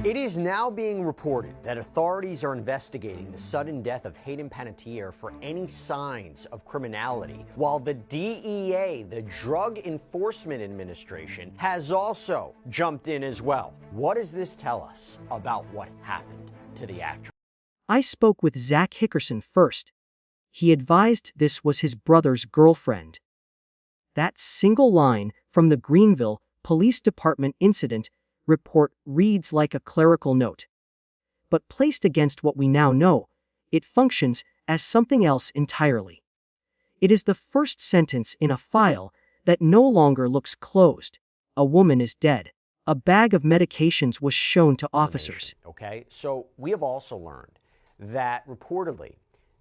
It is now being reported that authorities are investigating the sudden death of Hayden Panettiere for any signs of criminality, while the DEA, the Drug Enforcement Administration, has also jumped in as well. What does this tell us about what happened to the actress? I spoke with Zach Hickerson first. He advised this was his brother's girlfriend. That single line from the Greenville Police Department incident report reads like a clerical note. But placed against what we now know, it functions as something else entirely. It is the first sentence in a file that no longer looks closed. A woman is dead. A bag of medications was shown to officers. Okay, so we have also learned that reportedly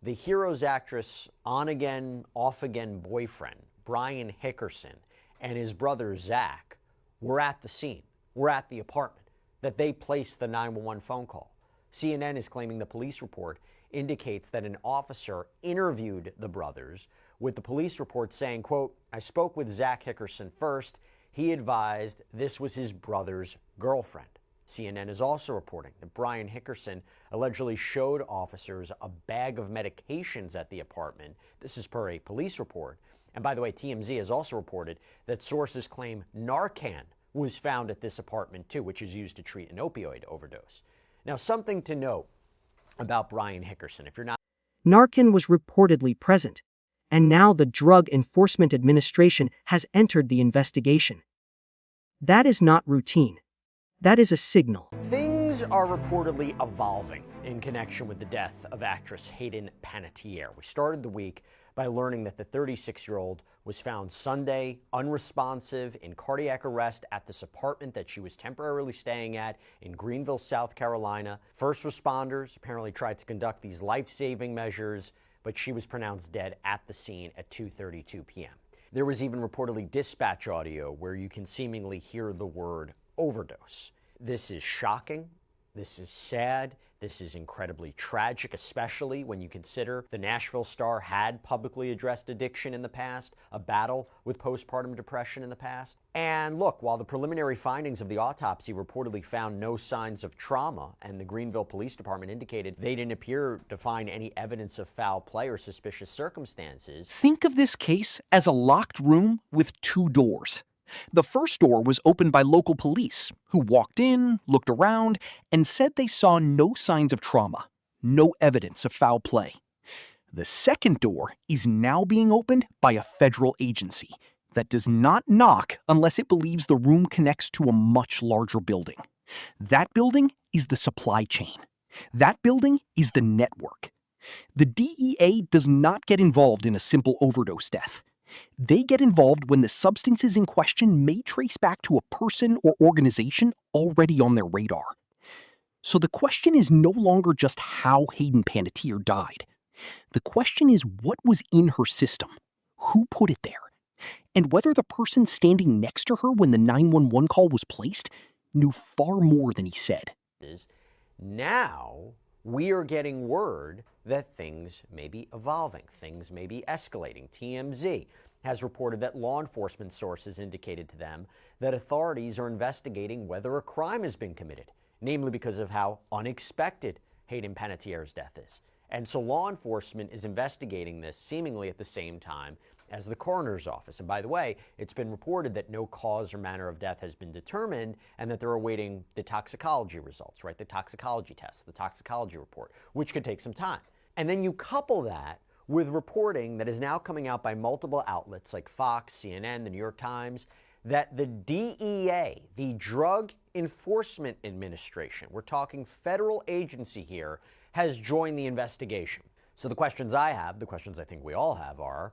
the Heroes actress on-again, off-again boyfriend, Brian Hickerson, and his brother Zach were at the scene, were at the apartment, that they placed the 911 phone call. CNN is claiming the police report indicates that an officer interviewed the brothers, with the police report saying, quote, "I spoke with Zach Hickerson first. He advised this was his brother's girlfriend." CNN is also reporting that Brian Hickerson allegedly showed officers a bag of medications at the apartment. This is per a police report. And by the way, TMZ has also reported that sources claim Narcan was found at this apartment too, which is used to treat an opioid overdose. Now, something to note about Brian Hickerson, if you're not... Narcan was reportedly present, and now the Drug Enforcement Administration has entered the investigation. That is not routine. That is a signal. Things are reportedly evolving in connection with the death of actress Hayden Panettiere. We started the week by learning that the 36-year-old was found Sunday unresponsive in cardiac arrest at this apartment that she was temporarily staying at in Greenville, South Carolina. First responders apparently tried to conduct these life-saving measures, but she was pronounced dead at the scene at 2:32 p.m. There was even reportedly dispatch audio where you can seemingly hear the word overdose. This is shocking. This is sad. This is incredibly tragic, especially when you consider the Nashville star had publicly addressed addiction in the past, a battle with postpartum depression in the past. And look, while the preliminary findings of the autopsy reportedly found no signs of trauma, and the Greenville Police Department indicated they didn't appear to find any evidence of foul play or suspicious circumstances. Think of this case as a locked room with two doors. The first door was opened by local police, who walked in, looked around, and said they saw no signs of trauma, no evidence of foul play. The second door is now being opened by a federal agency that does not knock unless it believes the room connects to a much larger building. That building is the supply chain. That building is the network. The DEA does not get involved in a simple overdose death. They get involved when the substances in question may trace back to a person or organization already on their radar. So the question is no longer just how Hayden Panettiere died. The question is what was in her system, who put it there, and whether the person standing next to her when the 911 call was placed knew far more than he said. Now we are getting word that things may be evolving, things may be escalating. TMZ has reported that law enforcement sources indicated to them that authorities are investigating whether a crime has been committed, namely because of how unexpected Hayden Panettiere's death is. And so law enforcement is investigating this seemingly at the same time as the coroner's office. And by the way, it's been reported that no cause or manner of death has been determined and that they're awaiting the toxicology results, right? The toxicology test, the toxicology report, which could take some time. And then you couple that with reporting that is now coming out by multiple outlets like Fox, CNN, the New York Times, that the DEA, the Drug Enforcement Administration, we're talking federal agency here, has joined the investigation. So the questions I have, the questions I think we all have are,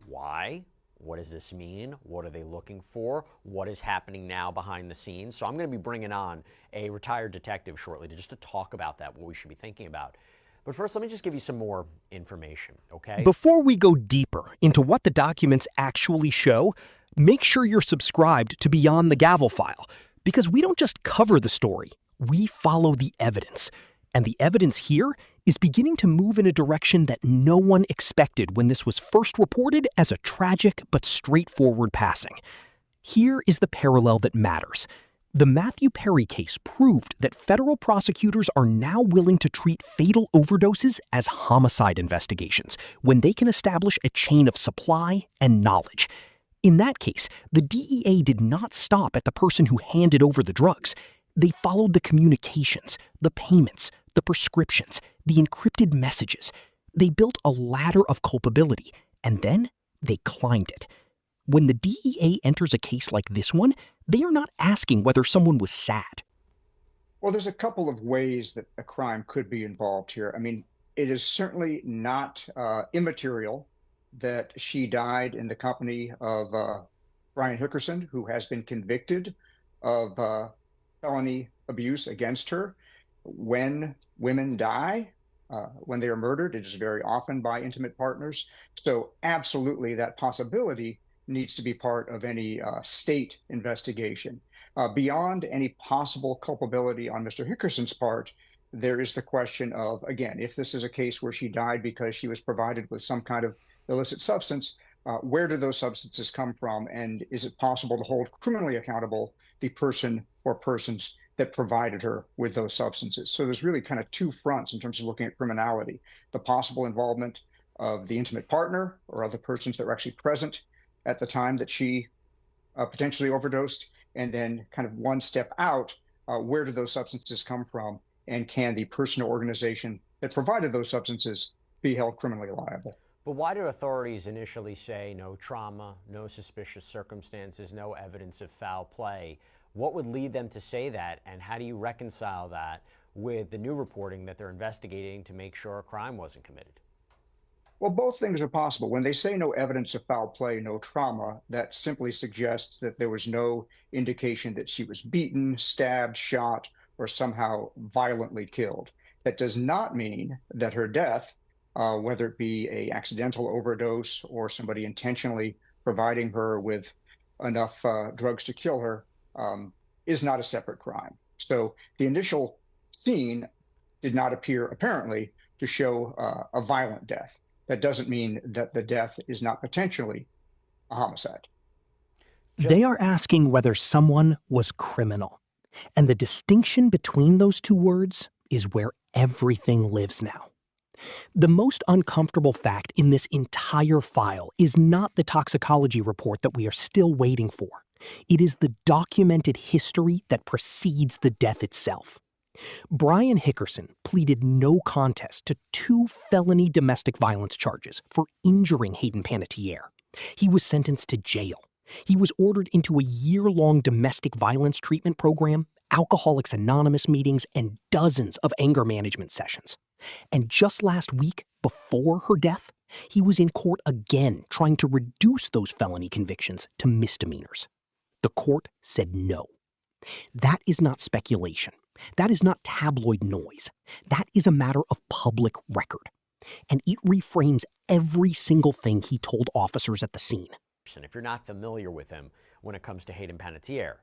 why? What does this mean? What are they looking for? What is happening now behind the scenes? So I'm going to be bringing on a retired detective shortly to talk about that, what we should be thinking about. But first, let me just give you some more information, okay? Before we go deeper into what the documents actually show, make sure you're subscribed to Beyond the Gavel File, because we don't just cover the story, we follow the evidence. And the evidence here is beginning to move in a direction that no one expected when this was first reported as a tragic but straightforward passing. Here is the parallel that matters. The Matthew Perry case proved that federal prosecutors are now willing to treat fatal overdoses as homicide investigations when they can establish a chain of supply and knowledge. In that case, the DEA did not stop at the person who handed over the drugs. They followed the communications, the payments, the prescriptions, the encrypted messages. They built a ladder of culpability, and then they climbed it. When the DEA enters a case like this one, they are not asking whether someone was sad. Well, there's a couple of ways that a crime could be involved here. I mean, it is certainly not immaterial that she died in the company of Brian Hickerson, who has been convicted of felony abuse against her. When women die, when they are murdered, it is very often by intimate partners. So absolutely that possibility needs to be part of any state investigation. Beyond any possible culpability on Mr. Hickerson's part, there is the question of, again, if this is a case where she died because she was provided with some kind of illicit substance, where do those substances come from? And is it possible to hold criminally accountable the person or persons that provided her with those substances? So there's really kind of two fronts in terms of looking at criminality: the possible involvement of the intimate partner or other persons that were actually present at the time that she potentially overdosed, and then kind of one step out, where do those substances come from, and can the person or organization that provided those substances be held criminally liable? But why do authorities initially say no trauma, no suspicious circumstances, no evidence of foul play? What would lead them to say that, and how do you reconcile that with the new reporting that they're investigating to make sure a crime wasn't committed? Well, both things are possible. When they say no evidence of foul play, no trauma, that simply suggests that there was no indication that she was beaten, stabbed, shot, or somehow violently killed. That does not mean that her death, whether it be an accidental overdose or somebody intentionally providing her with enough drugs to kill her, is not a separate crime. So the initial scene did not appear, apparently, to show a violent death. That doesn't mean that the death is not potentially a homicide. They are asking whether someone was criminal. And the distinction between those two words is where everything lives now. The most uncomfortable fact in this entire file is not the toxicology report that we are still waiting for. It is the documented history that precedes the death itself. Brian Hickerson pleaded no contest to 2 felony domestic violence charges for injuring Hayden Panettiere. He was sentenced to jail. He was ordered into a year-long domestic violence treatment program, Alcoholics Anonymous meetings, and dozens of anger management sessions. And just last week, before her death, he was in court again trying to reduce those felony convictions to misdemeanors. The court said no. That is not speculation. That is not tabloid noise. That is a matter of public record. And it reframes every single thing he told officers at the scene. If you're not familiar with him when it comes to Hayden Panettiere,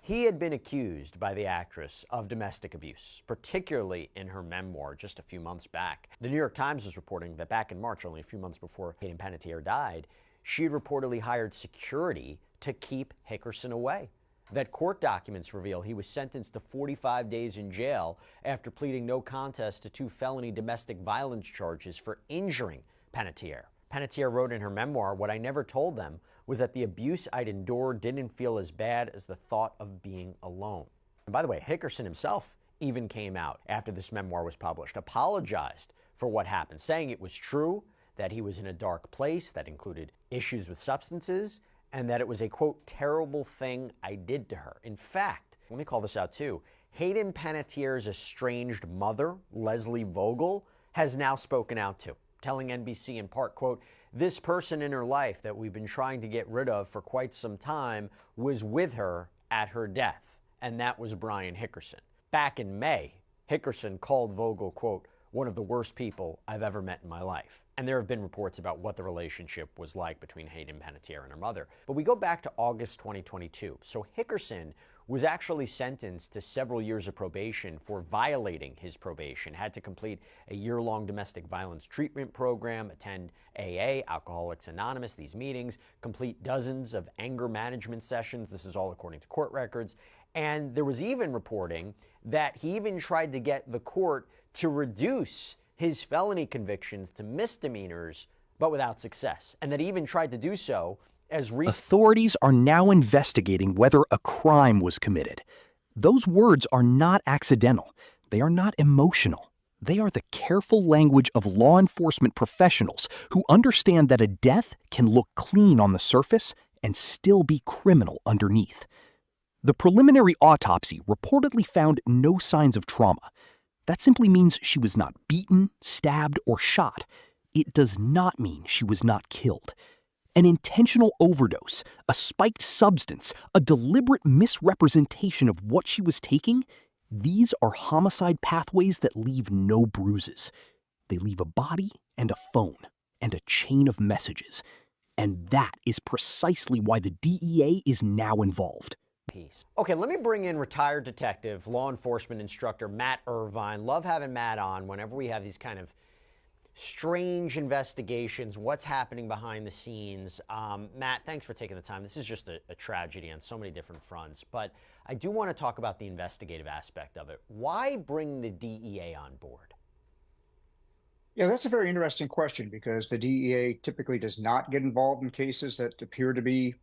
he had been accused by the actress of domestic abuse, particularly in her memoir just a few months back. The New York Times was reporting that back in March, only a few months before Hayden Panettiere died, she had reportedly hired security to keep Hickerson away. That court documents reveal he was sentenced to 45 days in jail after pleading no contest to 2 felony domestic violence charges for injuring Panettiere. Panettiere wrote in her memoir, "What I never told them was that the abuse I'd endured didn't feel as bad as the thought of being alone." And by the way, Hickerson himself even came out after this memoir was published, apologized for what happened, saying it was true that he was in a dark place that included issues with substances, and that it was a, quote, terrible thing I did to her. In fact, let me call this out too, Hayden Panettiere's estranged mother, Leslie Vogel, has now spoken out too, telling NBC in part, quote, "This person in her life that we've been trying to get rid of for quite some time was with her at her death," and that was Brian Hickerson. Back in May, Hickerson called Vogel, quote, one of the worst people I've ever met in my life. And there have been reports about what the relationship was like between Hayden Panettiere and her mother. But we go back to August 2022. So Hickerson was actually sentenced to several years of probation for violating his probation, had to complete a year-long domestic violence treatment program, attend AA, Alcoholics Anonymous, these meetings, complete dozens of anger management sessions. This is all according to court records. And there was even reporting that he even tried to get the court to reduce his felony convictions to misdemeanors, but without success. And that he even tried to do so as authorities are now investigating whether a crime was committed. Those words are not accidental. They are not emotional. They are the careful language of law enforcement professionals who understand that a death can look clean on the surface and still be criminal underneath. The preliminary autopsy reportedly found no signs of trauma. That simply means she was not beaten, stabbed, or shot. It does not mean she was not killed. An intentional overdose, a spiked substance, a deliberate misrepresentation of what she was taking, these are homicide pathways that leave no bruises. They leave a body and a phone and a chain of messages. And that is precisely why the DEA is now involved. Okay, let me bring in retired detective, law enforcement instructor Matt Irvine. Love having Matt on whenever we have these kind of strange investigations, what's happening behind the scenes. Matt, thanks for taking the time. This is just a tragedy on so many different fronts, but I do want to talk about the investigative aspect of it. Why bring the DEA on board? Yeah, that's a very interesting question because the DEA typically does not get involved in cases that appear to be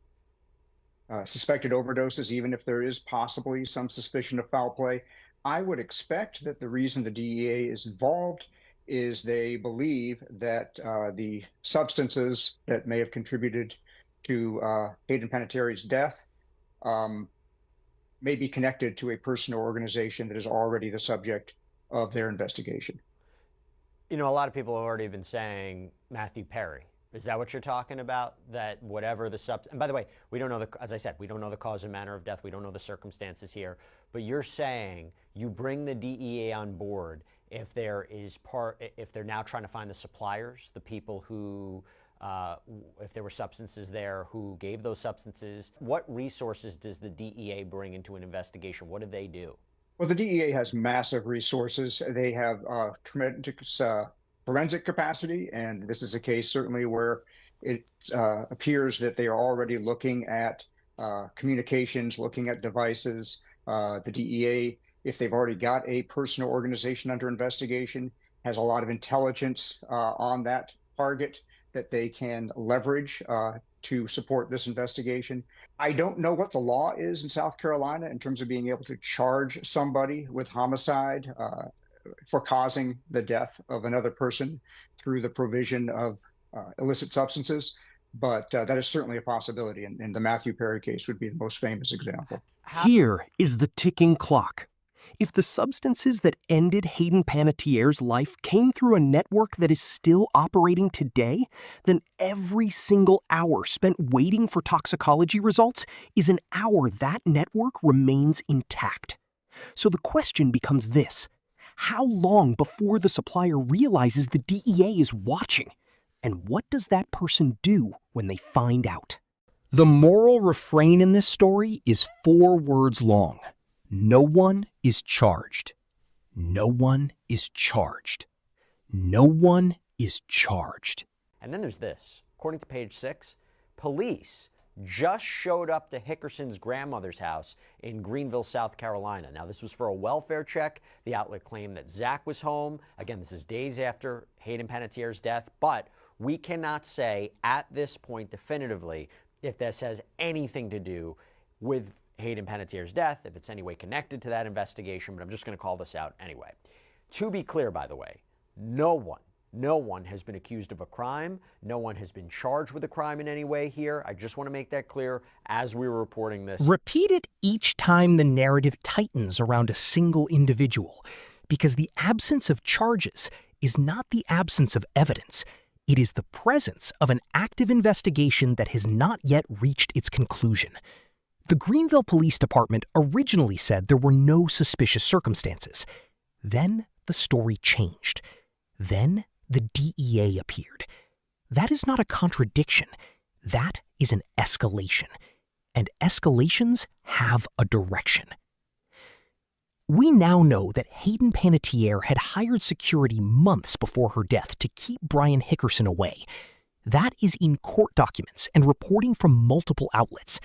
suspected overdoses, even if there is possibly some suspicion of foul play. I would expect that the reason the DEA is involved is they believe that the substances that may have contributed to Hayden Panettiere's death may be connected to a person or organization that is already the subject of their investigation. You know, a lot of people have already been saying Matthew Perry. Is that what you're talking about? That whatever the and by the way, we don't know as I said, we don't know the cause and manner of death. We don't know the circumstances here. But you're saying you bring the DEA on board if they're now trying to find the suppliers, the people who, if there were substances there, who gave those substances. What resources does the DEA bring into an investigation? What do they do? Well, the DEA has massive resources. They have tremendous forensic capacity, and this is a case certainly where it appears that they are already looking at communications, looking at devices. The DEA, if they've already got a person or organization under investigation, has a lot of intelligence on that target that they can leverage to support this investigation. I don't know what the law is in South Carolina in terms of being able to charge somebody with homicide for causing the death of another person through the provision of illicit substances. But that is certainly a possibility, and the Matthew Perry case would be the most famous example. Here is the ticking clock. If the substances that ended Hayden Panettiere's life came through a network that is still operating today, then every single hour spent waiting for toxicology results is an hour that network remains intact. So the question becomes this: how long before the supplier realizes the DEA is watching? And what does that person do when they find out? The moral refrain in this story is 4 words long. No one is charged. No one is charged. No one is charged. And then there's this. According to page 6, police just showed up to Hickerson's grandmother's house in Greenville, South Carolina. Now, this was for a welfare check. The outlet claimed that Zach was home. Again, this is days after Hayden Panettiere's death, but we cannot say at this point definitively if this has anything to do with Hayden Panettiere's death, if it's any way connected to that investigation, but I'm just going to call this out anyway. To be clear, by the way, no one has been accused of a crime. No one has been charged with a crime in any way here. I just want to make that clear as we were reporting this. Repeat it each time the narrative tightens around a single individual, because the absence of charges is not the absence of evidence. It is the presence of an active investigation that has not yet reached its conclusion. The Greenville Police Department originally said there were no suspicious circumstances. Then the story changed. Then the DEA appeared. That is not a contradiction. That is an escalation. And escalations have a direction. We now know that Hayden Panettiere had hired security months before her death to keep Brian Hickerson away. That is in court documents and reporting from multiple outlets.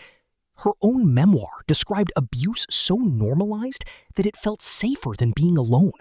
Her own memoir described abuse so normalized that it felt safer than being alone.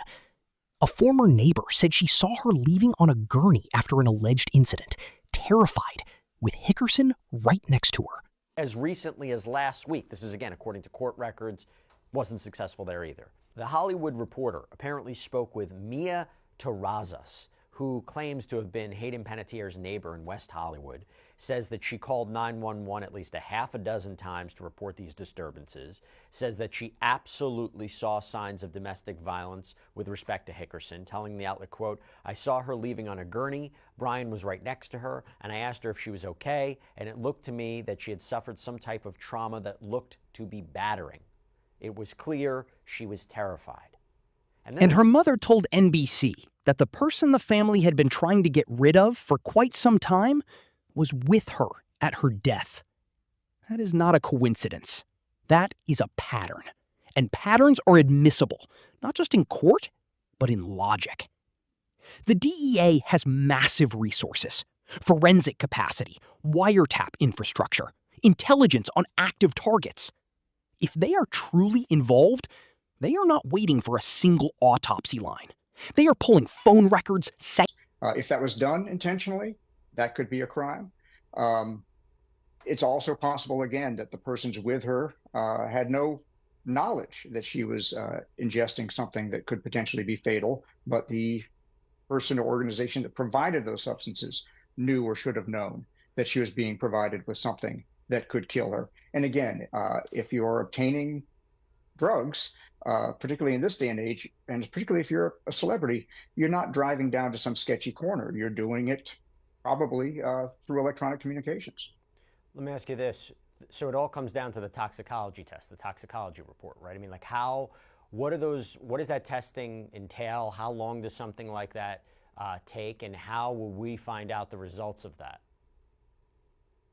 A former neighbor said she saw her leaving on a gurney after an alleged incident, terrified, with Hickerson right next to her. As recently as last week, this is again according to court records, wasn't successful there either. The Hollywood Reporter apparently spoke with Mia Terrazas, who claims to have been Hayden Panettiere's neighbor in West Hollywood, says that she called 911 at least a half a dozen times to report these disturbances, says that she absolutely saw signs of domestic violence with respect to Hickerson, telling the outlet, quote, "I saw her leaving on a gurney, Brian was right next to her, and I asked her if she was okay, and it looked to me that she had suffered some type of trauma that looked to be battering. It was clear she was terrified." And her mother told NBC that the person the family had been trying to get rid of for quite some time was with her at her death. That is not a coincidence. That is a pattern. And patterns are admissible, not just in court, but in logic. The DEA has massive resources, forensic capacity, wiretap infrastructure, intelligence on active targets. If they are truly involved, they are not waiting for a single autopsy line. They are pulling phone records. If that was done intentionally, that could be a crime. It's also possible, again, that the persons with her had no knowledge that she was ingesting something that could potentially be fatal, but the person or organization that provided those substances knew or should have known that she was being provided with something that could kill her. And again, if you're obtaining drugs, particularly in this day and age, and particularly if you're a celebrity, you're not driving down to some sketchy corner. You're doing it probably through electronic communications. Let me ask you this. So it all comes down to the toxicology test, the toxicology report, right? I mean, like what does that testing entail? How long does something like that take? And how will we find out the results of that?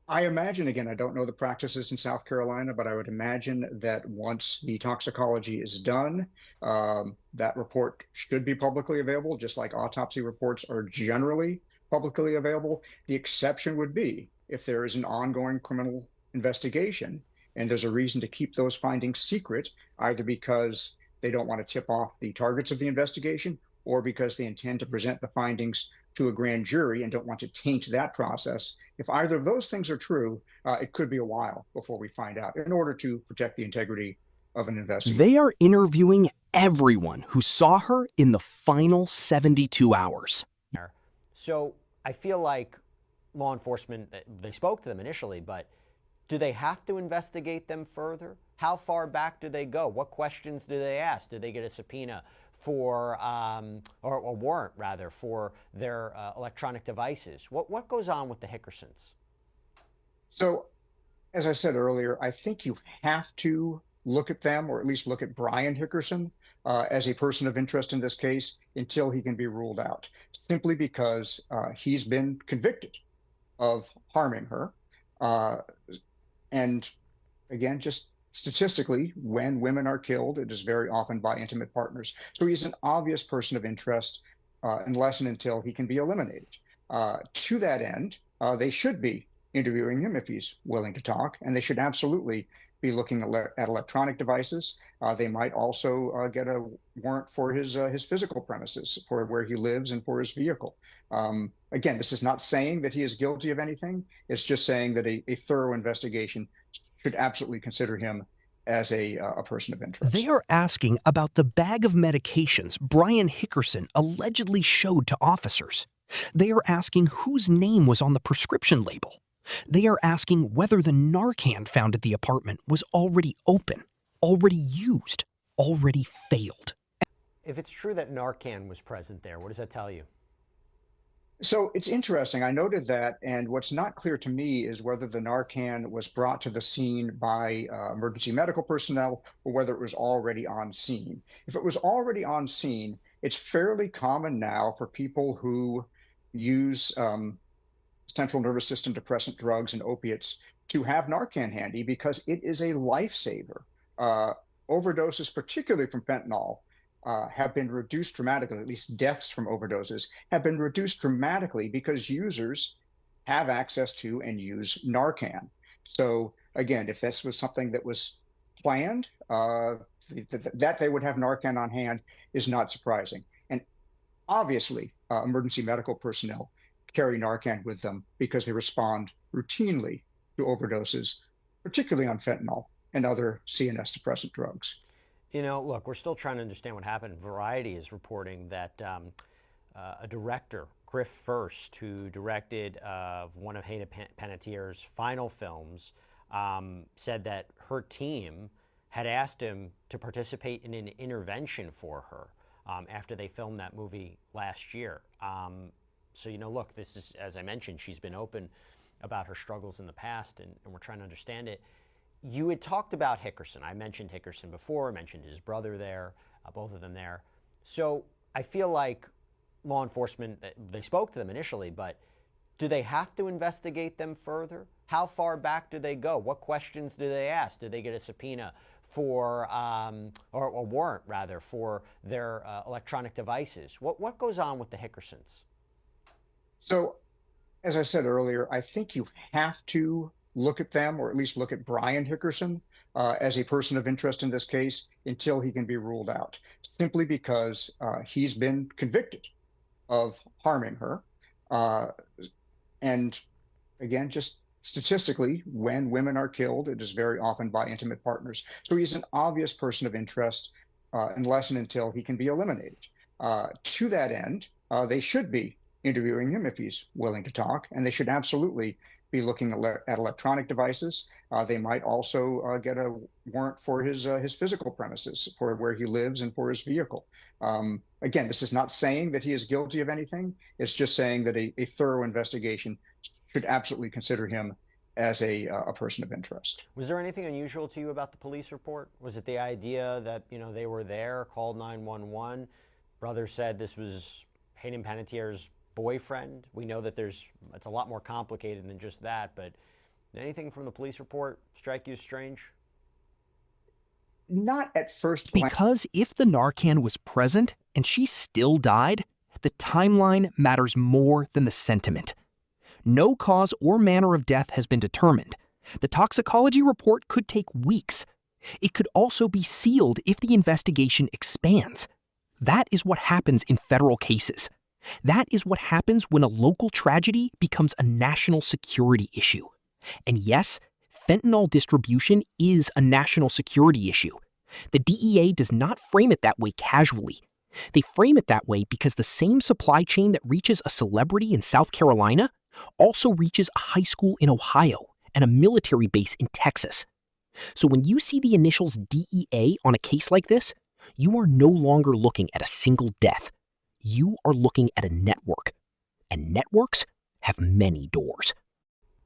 I imagine, again, I don't know the practices in South Carolina, but I would imagine that once the toxicology is done, that report should be publicly available, just like autopsy reports are generally publicly available. The exception would be if there is an ongoing criminal investigation and there's a reason to keep those findings secret, either because they don't want to tip off the targets of the investigation or because they intend to present the findings to a grand jury and don't want to taint that process. If either of those things are true, it could be a while before we find out in order to protect the integrity of an investigation. They are interviewing everyone who saw her in the final 72 hours. So I feel like law enforcement, they spoke to them initially, but do they have to investigate them further? How far back do they go? What questions do they ask? Do they get a subpoena for, or a warrant rather, for their electronic devices? What goes on with the Hickersons? So, as I said earlier, I think you have to look at them, or at least look at Brian Hickerson as a person of interest in this case until he can be ruled out, simply because he's been convicted of harming her. And again, just statistically, when women are killed, it is very often by intimate partners. So he's an obvious person of interest unless and until he can be eliminated. To that end, they should be interviewing him if he's willing to talk, and they should absolutely be looking at electronic devices. They might also get a warrant for his physical premises, for where he lives and for his vehicle. Again, this is not saying that he is guilty of anything. It's just saying that a thorough investigation should absolutely consider him as a person of interest. They are asking about the bag of medications Brian Hickerson allegedly showed to officers. They are asking whose name was on the prescription label. They are asking whether the Narcan found at the apartment was already open, already used, already failed. If it's true that Narcan was present there, what does that tell you? So it's interesting. I noted that, and what's not clear to me is whether the Narcan was brought to the scene by emergency medical personnel or whether it was already on scene. If it was already on scene, it's fairly common now for people who use central nervous system depressant drugs and opiates to have Narcan handy because it is a lifesaver. Uh, Overdoses, particularly from fentanyl, have been reduced dramatically, at least deaths from overdoses have been reduced dramatically because users have access to and use Narcan. So again, if this was something that was planned, that they would have Narcan on hand is not surprising. And obviously, emergency medical personnel carry Narcan with them because they respond routinely to overdoses, particularly on fentanyl and other CNS depressant drugs. You know, look, we're still trying to understand what happened. Variety is reporting that a director, Griff First, who directed one of Hayden Panettiere's final films, said that her team had asked him to participate in an intervention for her after they filmed that movie last year. So, you know, look, this is, as I mentioned, she's been open about her struggles in the past, and we're trying to understand it. You had talked about Hickerson. I mentioned Hickerson before. I mentioned his brother there, both of them there. So I feel like law enforcement, they spoke to them initially, but do they have to investigate them further? How far back do they go? What questions do they ask? Do they get a subpoena for, or a warrant rather, for their electronic devices? What goes on with the Hickersons? So, as I said earlier, I think you have to look at them, or at least look at Brian Hickerson as a person of interest in this case until he can be ruled out, simply because he's been convicted of harming her. And again, just statistically, when women are killed, it is very often by intimate partners. So he's an obvious person of interest unless and until he can be eliminated. To that end, they should be interviewing him if he's willing to talk, and they should absolutely be looking at electronic devices. They might also get a warrant for his physical premises, for where he lives and for his vehicle. Again, this is not saying that he is guilty of anything. It's just saying that a thorough investigation should absolutely consider him as a person of interest. Was there anything unusual to you about the police report? Was it the idea that, you know, they were there, called 911? Brother said this was Hayden Panettiere's boyfriend. We know that it's a lot more complicated than just that, but anything from the police report strike you as strange? Not at first glance. Because if the Narcan was present and she still died, the timeline matters more than the sentiment. No cause or manner of death has been determined. The toxicology report could take weeks. It could also be sealed if the investigation expands. That is what happens in federal cases. That is what happens when a local tragedy becomes a national security issue. And yes, fentanyl distribution is a national security issue. The DEA does not frame it that way casually. They frame it that way because the same supply chain that reaches a celebrity in South Carolina also reaches a high school in Ohio and a military base in Texas. So when you see the initials DEA on a case like this, you are no longer looking at a single death. You are looking at a network, and networks have many doors.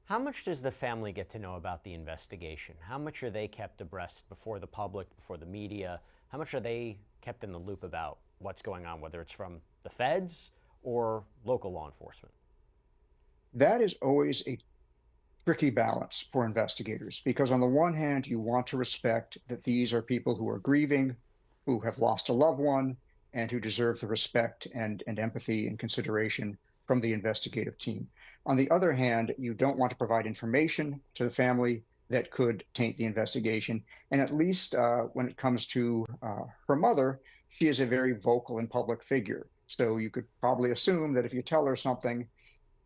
How much does the family get to know about the investigation? How much are they kept abreast before the public, before the media? How much are they kept in the loop about what's going on, whether it's from the feds or local law enforcement? That is always a tricky balance for investigators because, on the one hand, you want to respect that these are people who are grieving, who have lost a loved one, and who deserve the respect and empathy and consideration from the investigative team. On the other hand, you don't want to provide information to the family that could taint the investigation. And at least when it comes to her mother, she is a very vocal and public figure. So you could probably assume that if you tell her something,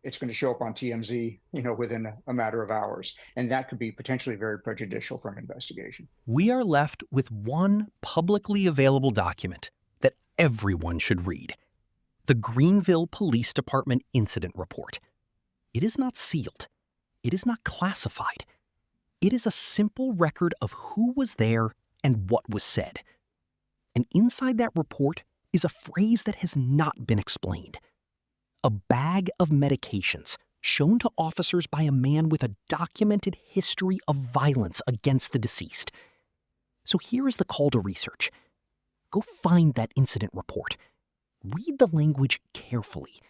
it's going to show up on TMZ, within a matter of hours. And that could be potentially very prejudicial for an investigation. We are left with one publicly available document that everyone should read: the Greenville Police Department Incident Report. It is not sealed. It is not classified. It is a simple record of who was there and what was said. And inside that report is a phrase that has not been explained: a bag of medications shown to officers by a man with a documented history of violence against the deceased. So here is the call to research. Go find that incident report. Read the language carefully.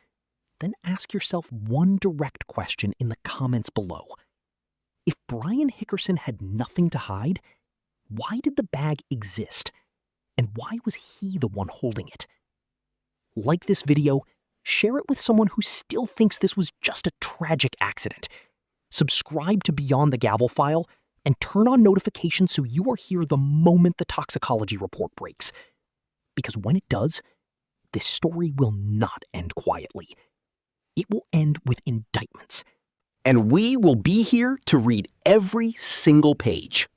Then ask yourself one direct question in the comments below. If Brian Hickerson had nothing to hide, why did the bag exist? And why was he the one holding it? Like this video, share it with someone who still thinks this was just a tragic accident. Subscribe to Beyond the Gavel File and turn on notifications so you are here the moment the toxicology report breaks. Because when it does, this story will not end quietly. It will end with indictments. And we will be here to read every single page.